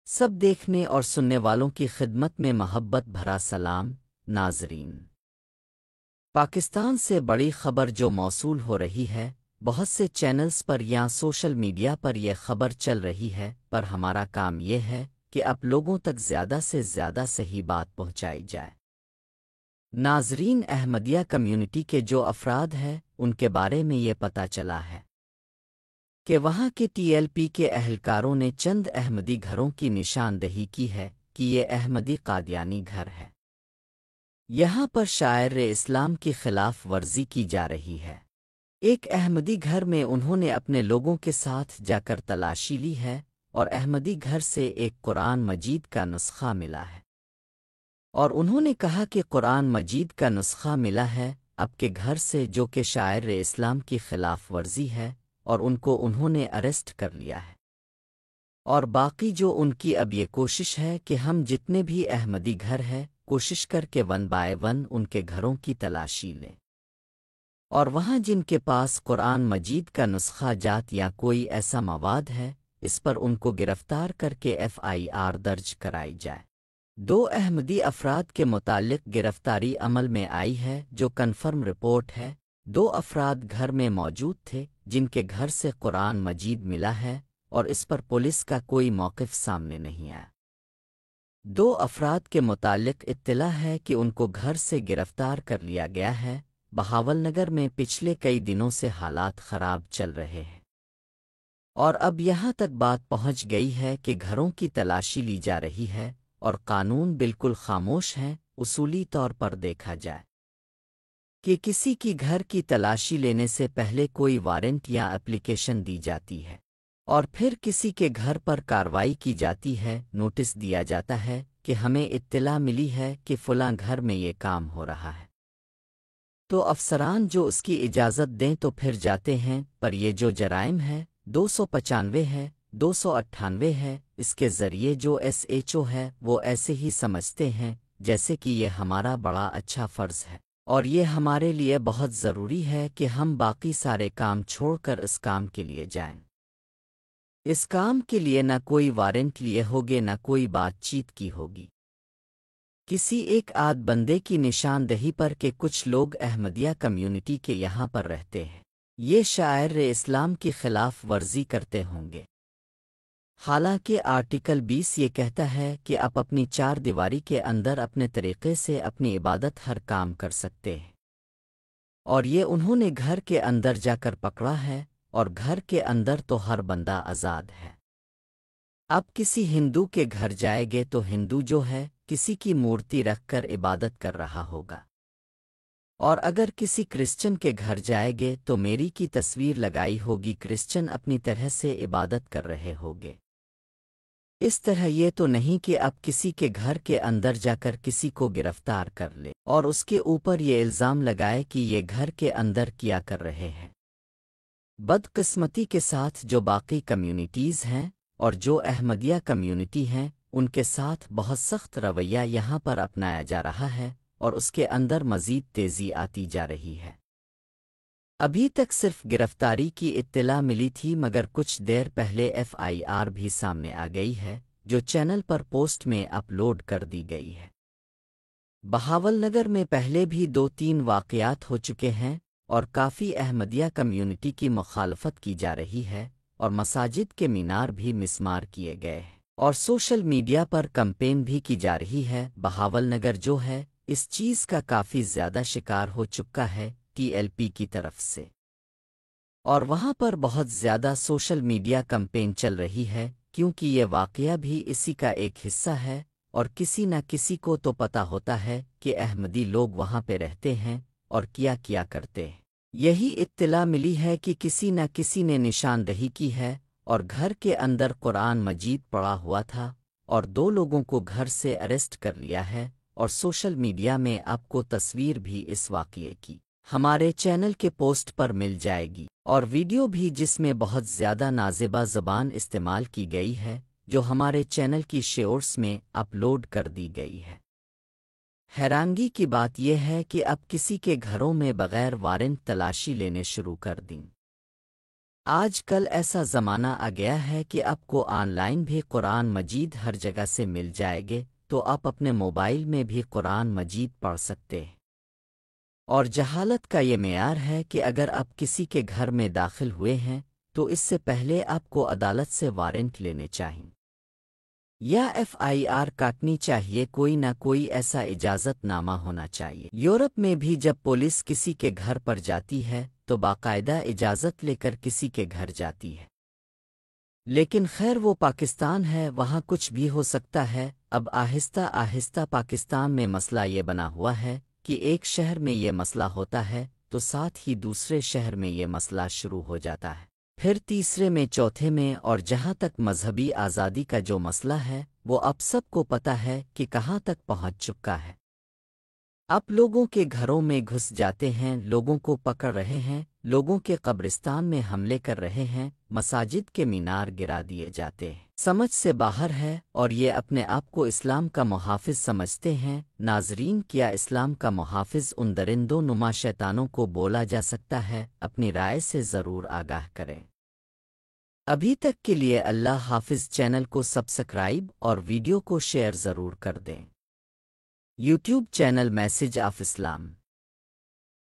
سب دیکھنے اور سننے والوں کی خدمت میں محبت بھرا سلام ناظرین۔ پاکستان سے بڑی خبر جو موصول ہو رہی ہے، بہت سے چینلز پر یا سوشل میڈیا پر یہ خبر چل رہی ہے، پر ہمارا کام یہ ہے کہ آپ لوگوں تک زیادہ سے زیادہ صحیح بات پہنچائی جائے۔ ناظرین، احمدیہ کمیونٹی کے جو افراد ہیں ان کے بارے میں یہ پتہ چلا ہے کہ وہاں کے ٹی ایل پی کے اہلکاروں نے چند احمدی گھروں کی نشاندہی کی ہے کہ یہ احمدی قادیانی گھر ہے۔ یہاں پر شاعر اسلام کی خلاف ورزی کی جا رہی ہے۔ ایک احمدی گھر میں انہوں نے اپنے لوگوں کے ساتھ جا کر تلاشی لی ہے اور احمدی گھر سے ایک قرآن مجید کا نسخہ ملا ہے، اور انہوں نے کہا کہ قرآن مجید کا نسخہ ملا ہے اب کے گھر سے، جو کہ شاعر اسلام کی خلاف ورزی ہے، اور ان کو انہوں نے اریسٹ کر لیا ہے۔ اور باقی جو ان کی اب یہ کوشش ہے کہ ہم جتنے بھی احمدی گھر ہے کوشش کر کے 1 بائی 1 ان کے گھروں کی تلاشی لیں، اور وہاں جن کے پاس قرآن مجید کا نسخہ جات یا کوئی ایسا مواد ہے، اس پر ان کو گرفتار کر کے FIR درج کرائی جائے۔ 2 احمدی افراد کے متعلق گرفتاری عمل میں آئی ہے جو کنفرم رپورٹ ہے۔ 2 افراد گھر میں موجود تھے جن کے گھر سے قرآن مجید ملا ہے، اور اس پر پولیس کا کوئی موقف سامنے نہیں آیا۔ 2 افراد کے متعلق اطلاع ہے کہ ان کو گھر سے گرفتار کر لیا گیا ہے۔ بہاول نگر میں پچھلے کئی دنوں سے حالات خراب چل رہے ہیں، اور اب یہاں تک بات پہنچ گئی ہے کہ گھروں کی تلاشی لی جا رہی ہے اور قانون بالکل خاموش ہے۔ اصولی طور پر دیکھا جائے کہ کسی کی گھر کی تلاشی لینے سے پہلے کوئی وارنٹ یا اپلیکیشن دی جاتی ہے، اور پھر کسی کے گھر پر کارروائی کی جاتی ہے، نوٹس دیا جاتا ہے کہ ہمیں اطلاع ملی ہے کہ فلاں گھر میں یہ کام ہو رہا ہے، تو افسران جو اس کی اجازت دیں تو پھر جاتے ہیں۔ پر یہ جو جرائم ہے 295 ہے، 298 ہے، اس کے ذریعے جو SHO ہے وہ ایسے ہی سمجھتے ہیں جیسے کہ یہ ہمارا بڑا اچھا فرض ہے، اور یہ ہمارے لیے بہت ضروری ہے کہ ہم باقی سارے کام چھوڑ کر اس کام کے لیے جائیں۔ اس کام کے لیے نہ کوئی وارنٹ لیے ہوگے، نہ کوئی بات چیت کی ہوگی کسی ایک آدھ بندے کی نشاندہی پر کہ کچھ لوگ احمدیہ کمیونٹی کے یہاں پر رہتے ہیں، یہ شاعر اسلام کی خلاف ورزی کرتے ہوں گے۔ حالانکہ آرٹیکل 20 یہ کہتا ہے کہ آپ اپنی 4 دیواری کے اندر اپنے طریقے سے اپنی عبادت ہر کام کر سکتے ہیں، اور یہ انہوں نے گھر کے اندر جا کر پکڑا ہے، اور گھر کے اندر تو ہر بندہ آزاد ہے۔ اب کسی ہندو کے گھر جائے گے تو ہندو جو ہے کسی کی مورتی رکھ کر عبادت کر رہا ہوگا، اور اگر کسی کرسچن کے گھر جائے گے تو میری کی تصویر لگائی ہوگی، کرسچن اپنی طرح سے عبادت کر رہے ہوگے۔ اس طرح یہ تو نہیں کہ اب کسی کے گھر کے اندر جا کر کسی کو گرفتار کر لے اور اس کے اوپر یہ الزام لگائے کہ یہ گھر کے اندر کیا کر رہے ہیں۔ بدقسمتی کے ساتھ جو باقی کمیونٹیز ہیں اور جو احمدیہ کمیونٹی ہیں ان کے ساتھ بہت سخت رویہ یہاں پر اپنایا جا رہا ہے، اور اس کے اندر مزید تیزی آتی جا رہی ہے۔ ابھی تک صرف گرفتاری کی اطلاع ملی تھی، مگر کچھ دیر پہلے FIR بھی سامنے آ گئی ہے جو چینل پر پوسٹ میں اپلوڈ کر دی گئی ہے۔ بہاول نگر میں پہلے بھی 2-3 واقعات ہو چکے ہیں، اور کافی احمدیہ کمیونٹی کی مخالفت کی جا رہی ہے، اور مساجد کے مینار بھی مسمار کیے گئے ہیں، اور سوشل میڈیا پر کمپین بھی کی جا رہی ہے۔ بہاول نگر جو ہے اس چیز کا کافی زیادہ شکار ہو چکا ہے TLP کی طرف سے، اور وہاں پر بہت زیادہ سوشل میڈیا کمپین چل رہی ہے، کیونکہ یہ واقعہ بھی اسی کا ایک حصہ ہے، اور کسی نہ کسی کو تو پتہ ہوتا ہے کہ احمدی لوگ وہاں پہ رہتے ہیں اور کیا کرتے ہیں۔ یہی اطلاع ملی ہے کہ کسی نہ کسی نے نشاندہی کی ہے، اور گھر کے اندر قرآن مجید پڑا ہوا تھا، اور 2 لوگوں کو گھر سے اریسٹ کر لیا ہے، اور سوشل میڈیا میں آپ کو تصویر بھی اس واقعے کی ہمارے چینل کے پوسٹ پر مل جائے گی، اور ویڈیو بھی جس میں بہت زیادہ نازیبا زبان استعمال کی گئی ہے جو ہمارے چینل کی شیئرز میں اپلوڈ کر دی گئی ہے۔ حیرانگی کی بات یہ ہے کہ اب کسی کے گھروں میں بغیر وارنٹ تلاشی لینے شروع کر دیں۔ آج کل ایسا زمانہ آ گیا ہے کہ آپ کو آن لائن بھی قرآن مجید ہر جگہ سے مل جائے گے، تو آپ اپنے موبائل میں بھی قرآن مجید پڑھ سکتے ہیں۔ اور جہالت کا یہ معیار ہے کہ اگر آپ کسی کے گھر میں داخل ہوئے ہیں تو اس سے پہلے آپ کو عدالت سے وارنٹ لینے چاہئیں یا FIR کاٹنی چاہیے، کوئی نہ کوئی ایسا اجازت نامہ ہونا چاہیے۔ یورپ میں بھی جب پولیس کسی کے گھر پر جاتی ہے تو باقاعدہ اجازت لے کر کسی کے گھر جاتی ہے، لیکن خیر وہ پاکستان ہے، وہاں کچھ بھی ہو سکتا ہے۔ اب آہستہ آہستہ پاکستان میں مسئلہ یہ بنا ہوا ہے کہ ایک شہر میں یہ مسئلہ ہوتا ہے تو ساتھ ہی دوسرے شہر میں یہ مسئلہ شروع ہو جاتا ہے، پھر تیسرے میں، چوتھے میں، اور جہاں تک مذہبی آزادی کا جو مسئلہ ہے وہ اب سب کو پتہ ہے کہ کہاں تک پہنچ چکا ہے۔ آپ لوگوں کے گھروں میں گھس جاتے ہیں، لوگوں کو پکڑ رہے ہیں، لوگوں کے قبرستان میں حملے کر رہے ہیں، مساجد کے مینار گرا دیے جاتے ہیں۔ سمجھ سے باہر ہے، اور یہ اپنے آپ کو اسلام کا محافظ سمجھتے ہیں۔ ناظرین، کیا اسلام کا محافظ ان درندوں نما شیطانوں کو بولا جا سکتا ہے؟ اپنی رائے سے ضرور آگاہ کریں۔ ابھی تک کے لیے اللہ حافظ۔ چینل کو سبسکرائب اور ویڈیو کو شیئر ضرور کر دیں۔ YouTube channel message of Islam.